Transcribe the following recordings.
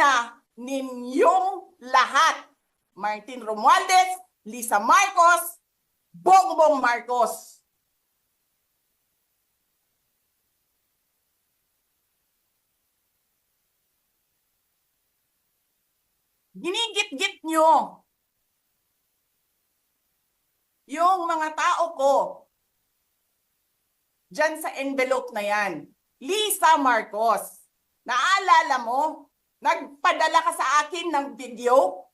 na ninyong lahat. Martin Romualdez, Lisa Marcos, Bongbong Marcos. Ginigit-git nyo yung mga tao ko dyan sa envelope na yan. Lisa Marcos, naalala mo? Nagpadala ka sa akin ng video?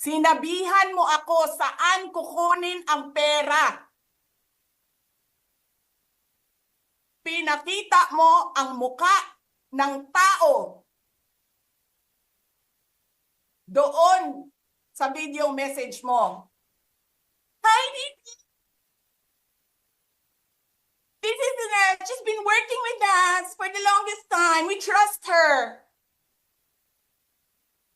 Sinabihan mo ako saan kukunin ang pera. Pinakita mo ang muka ng tao doon sa video message mo. Hi, Didi. This is she's been working with us for the longest time. We trust her.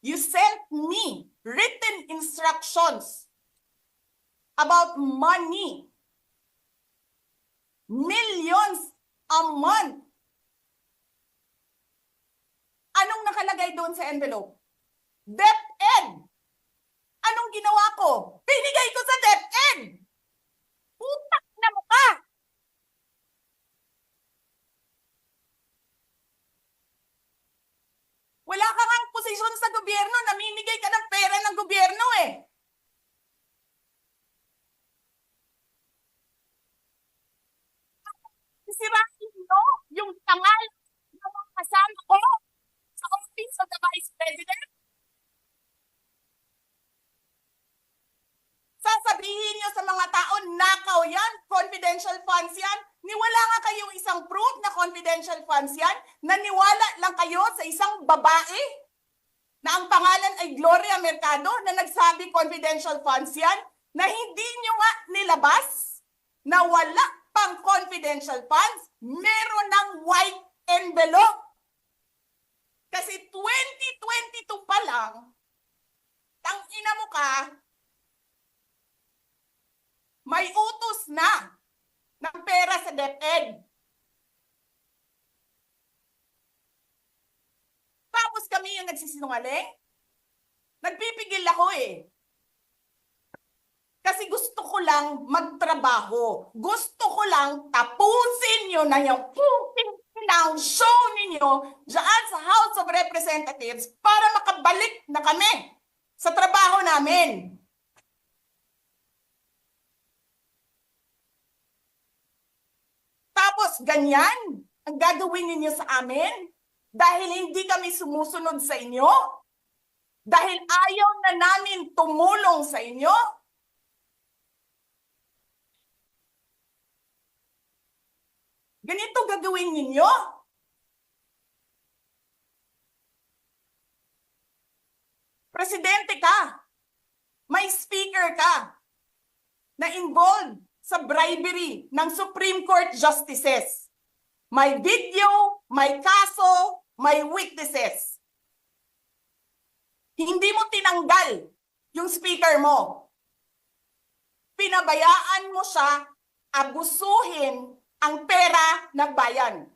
You sent me written instructions about money. Millions a month. Anong nakalagay doon sa envelope? DepEd. Anong ginawa ko? Binigay ko sa DepEd. Putak na mukha. Wala ka ngang posisyon sa gobyerno, namimigay ka ng pera ng gobyerno eh. Sisirain mo yung tangal ng mga kasama ko sa Office of the Vice President. Sasabihin nyo sa mga tao, nakaw yan, confidential funds yan. Niwala nga kayong isang proof na confidential funds yan. Naniwala lang kayo sa isang babae na ang pangalan ay Gloria Mercado na nagsabi confidential funds yan, na hindi nyo nga nilabas na wala pang confidential funds, meron ng white envelope. Kasi 2022 pa lang, tangina mo ka, may utos na ng pera sa DepEd. Tapos kami yung nagsisinungaling? Nagpipigil ako eh. Kasi gusto ko lang magtrabaho. Gusto ko lang tapusin nyo na yung ng show ninyo dyan sa House of Representatives para makabalik na kami sa trabaho namin. Tapos ganyan ang gagawin ninyo sa amin dahil hindi kami sumusunod sa inyo? Dahil ayaw na namin tumulong sa inyo? Ganito gagawin ninyo? Presidente ka, may speaker ka na involved sa bribery ng Supreme Court justices. May video, may kaso, may witnesses. Hindi mo tinanggal yung speaker mo. Pinabayaan mo siya abusuhin ang pera ng bayan.